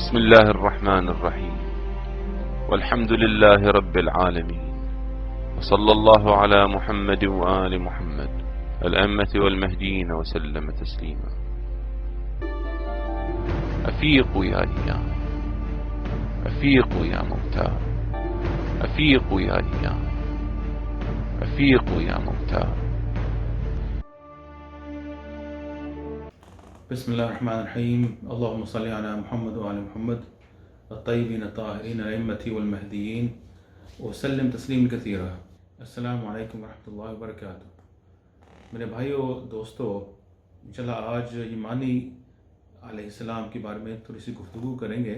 بسم الله الرحمن الرحيم والحمد لله رب العالمين وصلى الله على محمد وآل محمد الأئمة والمهديين وسلم تسليما. أفيقوا يا أيام، أفيقوا يا موتى، أفيقوا يا أيام، أفيقوا يا موتى. بسم الله الرحمن الرحيم. اللهم صل على محمد وعلى محمد الطيبين الطاهرين الأئمة والمهديين وسلم تسلیم کثیرا. السلام علیکم ورحمۃ اللہ وبرکاتہ. میرے بھائیو دوستو، انشاءاللہ آج ایمانی علیہ السلام کے بارے میں تھوڑی سی گفتگو کریں گے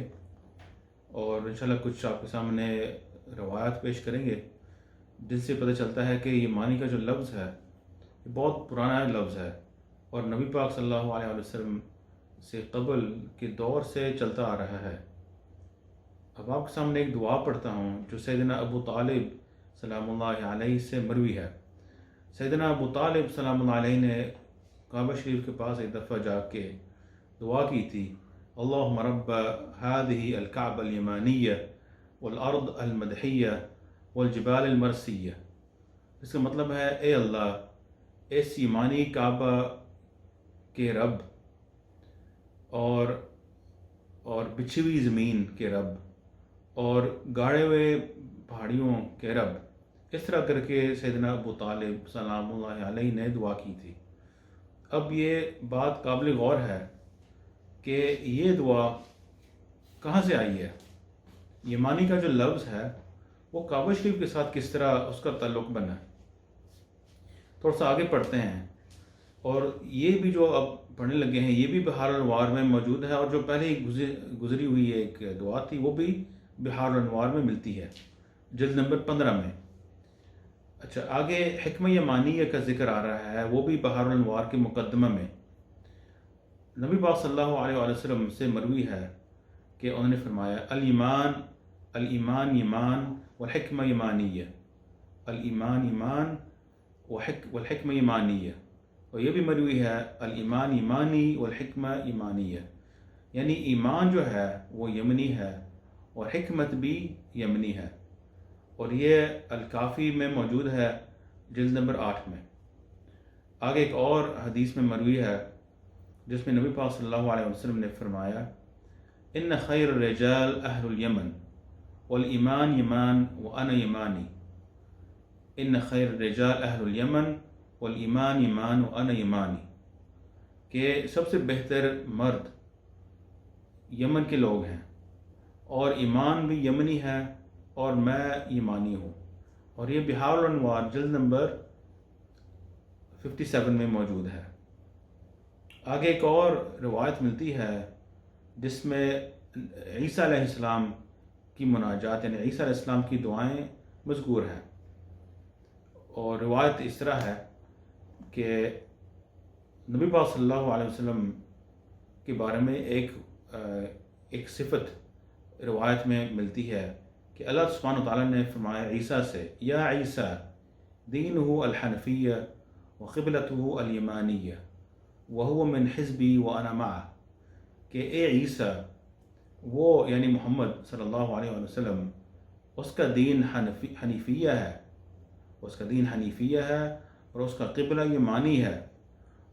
اور انشاءاللہ کچھ آپ کے سامنے روایات پیش کریں گے جن سے پتہ چلتا ہے کہ ایمانی کا جو لفظ ہے یہ بہت پرانا لفظ ہے اور نبی پاک صلی اللہ علیہ وسلم سے قبل کے دور سے چلتا آ رہا ہے. اب آپ کے سامنے ایک دعا پڑھتا ہوں جو سیدنا ابو طالب سلام اللہ علیہ سے مروی ہے. سیدنا ابو طالب سلام اللہ علیہ نے کعبہ شریف کے پاس ایک دفعہ جا کے دعا کی تھی، اللہم رب هذه الكعبہ الیمانیہ والارض المدحیہ والجبال المرسیہ. اس کا مطلب ہے اے اللہ اس ایمانی کعبہ کے رب اور بچھی ہوئی زمین کے رب اور گاڑے ہوئے پہاڑیوں کے رب. اس طرح کر کے سیدنا ابو طالب سلام اللہ علیہ نے دعا کی تھی. اب یہ بات قابل غور ہے کہ یہ دعا کہاں سے آئی ہے. یمانی کا جو لفظ ہے وہ کعبہ شریف کے ساتھ کس طرح اس کا تعلق بنا ہے. تھوڑا سا آگے پڑھتے ہیں اور یہ بھی جو اب پڑھنے لگے ہیں یہ بھی بحار الانوار میں موجود ہے اور جو پہلے ہی گزری ہوئی ایک دعا تھی وہ بھی بحار الانوار میں ملتی ہے جلد نمبر 15 میں. اچھا، آگے حکمہ یمانیہ کا ذکر آ رہا ہے، وہ بھی بحار الانوار کے مقدمہ میں. نبی پاک صلی اللہ علیہ وسلم سے مروی ہے کہ انہوں نے فرمایا الایمان ایمان والحکمہ یمانیہ، الایمان ایمان والحکمہ یمانیہ. اور یہ بھی مروی ہے الایمان ایمانی والحکمہ ایمانیہ، یعنی ایمان جو ہے وہ یمنی ہے اور حکمت بھی یمنی ہے. اور یہ الکافی میں موجود ہے جلد نمبر 8 میں. آگے ایک اور حدیث میں مروی ہے جس میں نبی پاک صلی اللہ علیہ وسلم نے فرمایا ان خیر الرجال اہل الیمن والایمان یمان وانا یمانی. ان خیر الرجال اہل الیمن والایمان ایمان وانا یمانی، کہ سب سے بہتر مرد یمن کے لوگ ہیں اور ایمان بھی یمنی ہے اور میں ایمانی ہوں. اور یہ بحار الانوار جلد نمبر 57 میں موجود ہے. آگے ایک اور روایت ملتی ہے جس میں عیسیٰ علیہ السلام کی مناجات یعنی عیسیٰ علیہ السلام کی دعائیں مذکور ہیں. اور روایت اس طرح ہے کہ نبی پاک صلی اللہ علیہ وسلم کے بارے میں ایک صفت روایت میں ملتی ہے کہ اللہ سبحانہ وتعالیٰ نے فرمایا عیسیٰ سے یا عیسیٰ دینہ الحنفیہ وقبلتہ الیمانیہ وہو من حزبی وانا معہ، کہ اے عیسیٰ وہ یعنی محمد صلی اللہ علیہ وسلم اس کا دین حنیفیہ ہے، اس کا دین حنیفیہ ہے اور اس کا قبلہ یمانی ہے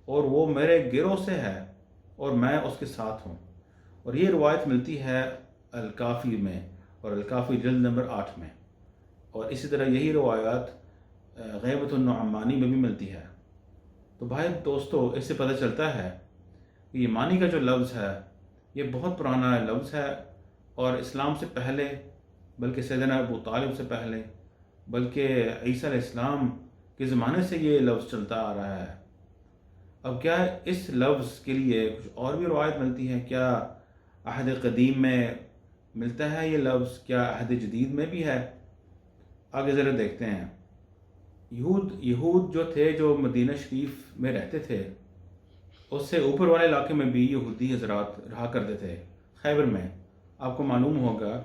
اور وہ میرے گروہ سے ہے اور میں اس کے ساتھ ہوں. اور یہ روایت ملتی ہے الکافی میں اور الکافی جلد نمبر 8 میں. اور اسی طرح یہی روایات غیبۃ النعمانی میں بھی ملتی ہے. تو بھائی دوستو، اس سے پتہ چلتا ہے کہ یمانی کا جو لفظ ہے یہ بہت پرانا لفظ ہے اور اسلام سے پہلے بلکہ سیدنا ابو طالب سے پہلے بلکہ عیسیٰ علیہ السلام کے زمانے سے یہ لفظ چلتا آ رہا ہے. اب کیا اس لفظ کے لیے کچھ اور بھی روایت ملتی ہے؟ کیا عہد قدیم میں ملتا ہے یہ لفظ؟ کیا عہد جدید میں بھی ہے؟ آگے ذرا دیکھتے ہیں. یہود جو تھے جو مدینہ شریف میں رہتے تھے اس سے اوپر والے علاقے میں بھی یہودی حضرات رہا کرتے تھے. خیبر میں آپ کو معلوم ہوگا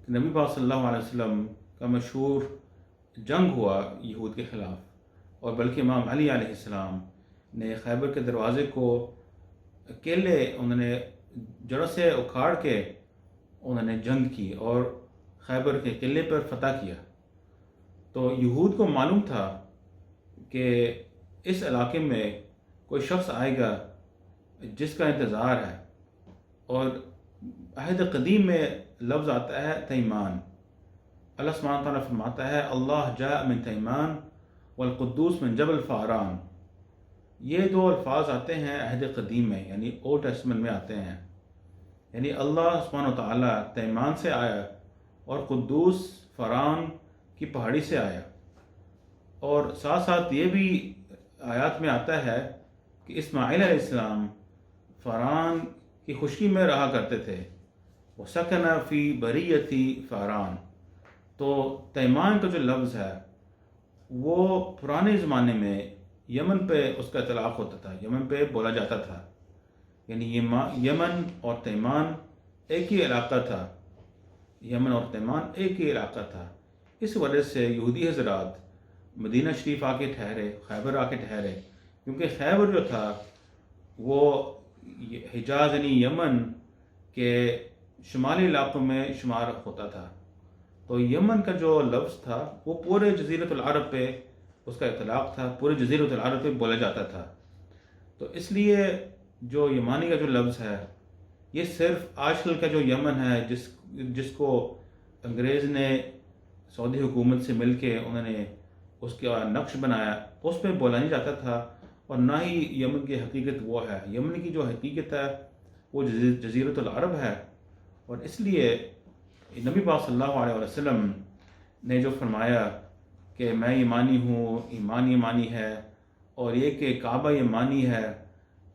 کہ نبی پاک صلی اللہ علیہ وسلم کا مشہور جنگ ہوا یہود کے خلاف، اور بلکہ امام علی علیہ السلام نے خیبر کے دروازے کو اکیلے انہوں نے جڑوں سے اکھاڑ کے انہوں نے جنگ کی اور خیبر کے قلعے پر فتح کیا. تو یہود کو معلوم تھا کہ اس علاقے میں کوئی شخص آئے گا جس کا انتظار ہے. اور عہد قدیم میں لفظ آتا ہے تیمان. اللہ سبحانہ تعالیٰ فرماتا ہے اللہ جاء من تیمان والقدوس من جبل فاران. یہ دو الفاظ آتے ہیں عہد قدیم میں، یعنی اولڈ ٹیسٹمنٹ میں آتے ہیں. یعنی اللہ سبحانہ تعالیٰ تیمان سے آیا اور قدوس فاران کی پہاڑی سے آیا. اور ساتھ ساتھ یہ بھی آیات میں آتا ہے کہ اسماعیل علیہ السلام فاران کی خشکی میں رہا کرتے تھے. وسکن فی بریتی فاران. تو تیمان کا جو لفظ ہے وہ پرانے زمانے میں یمن پہ اس کا اطلاق ہوتا تھا، یمن پہ بولا جاتا تھا. یعنی یمن اور تیمان ایک ہی علاقہ تھا. یمن اور تیمان ایک ہی علاقہ تھا. اس وجہ سے یہودی حضرات مدینہ شریف آ کے ٹھہرے، خیبر آ کے ٹھہرے، کیونکہ خیبر جو تھا وہ حجاز یعنی یمن کے شمالی علاقوں میں شمار ہوتا تھا. تو یمن کا جو لفظ تھا وہ پورے جزیرۃ العرب پہ اس کا اطلاق تھا، پورے جزیرۃ العرب پہ بولا جاتا تھا. تو اس لیے جو یمانی کا جو لفظ ہے یہ صرف آج کل کا جو یمن ہے جس کو انگریز نے سعودی حکومت سے مل کے انہوں نے اس کا نقش بنایا، اس پہ بولا نہیں جاتا تھا. اور نہ ہی یمن کی حقیقت وہ ہے. یمن کی جو حقیقت ہے وہ جزیرۃ العرب ہے. اور اس لیے نبی پاک صلی اللہ علیہ وسلم نے جو فرمایا کہ میں یمانی ہوں، ایمان یمانی ہے، اور یہ کہ کعبہ یمانی ہے،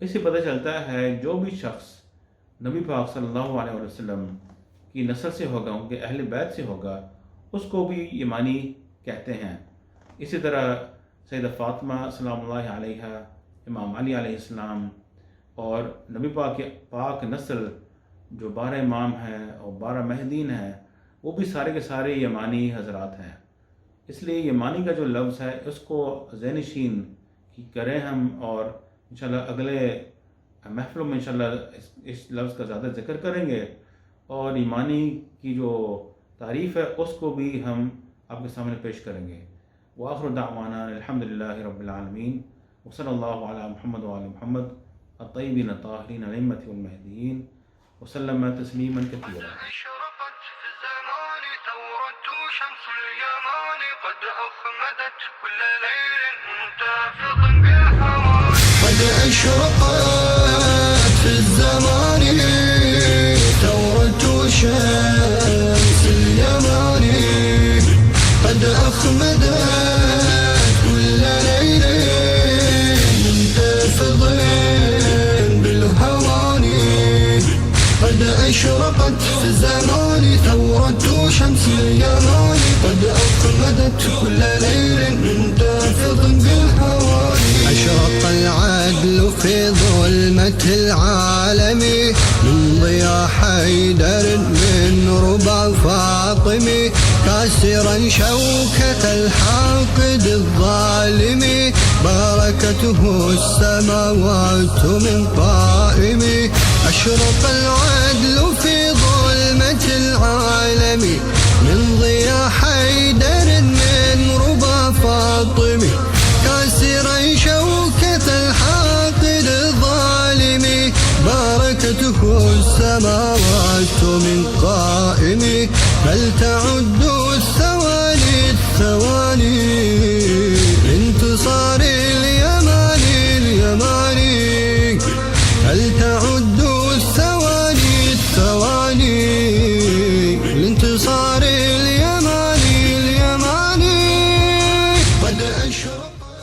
اس سے پتہ چلتا ہے جو بھی شخص نبی پاک صلی اللہ علیہ وسلم کی نسل سے ہوگا، ان کے اہل بیت سے ہوگا، اس کو بھی یمانی کہتے ہیں. اسی طرح سیدہ فاطمہ سلام اللہ علیہ، امام علی علیہ السلام، اور نبی پاک نسل جو 12 امام ہیں اور 12 مہدین ہیں، وہ بھی سارے کے سارے یمانی حضرات ہیں. اس لیے یمانی کا جو لفظ ہے اس کو ذہن نشین کریں ہم، اور انشاءاللہ اگلے محفلوں میں انشاءاللہ اس لفظ کا زیادہ ذکر کریں گے، اور یمانی کی جو تعریف ہے اس کو بھی ہم آپ کے سامنے پیش کریں گے. وآخر دعوانا الحمدللہ رب العالمین، وصلی اللہ علی محمد وعلی محمد الطیبین الطاہرین الائمۃ والمہدیین، وسلم تسلیما کثیرا. قد أشرقت في الزمان ثورة شمس اليمان، قد أخمدت كل ليل منتفض بالهوان. قد أشرقت في الزمان ثورة شمس اليمان، قد أخمدت كل ليل منتفض بالهوان. أشرق العدل في ظلمة العالم من ضياء حيدر من ربع فاطم، كاسرا شوكة الحاقد الظالم، بركته السماوات من قائم. أشرق العدل في ظلمة العالم من ضياء حيدر من ربع فاطم، كاسرا شوكة الحاقد الظالم، بركته السماوات من قائم. بل تعد الثواني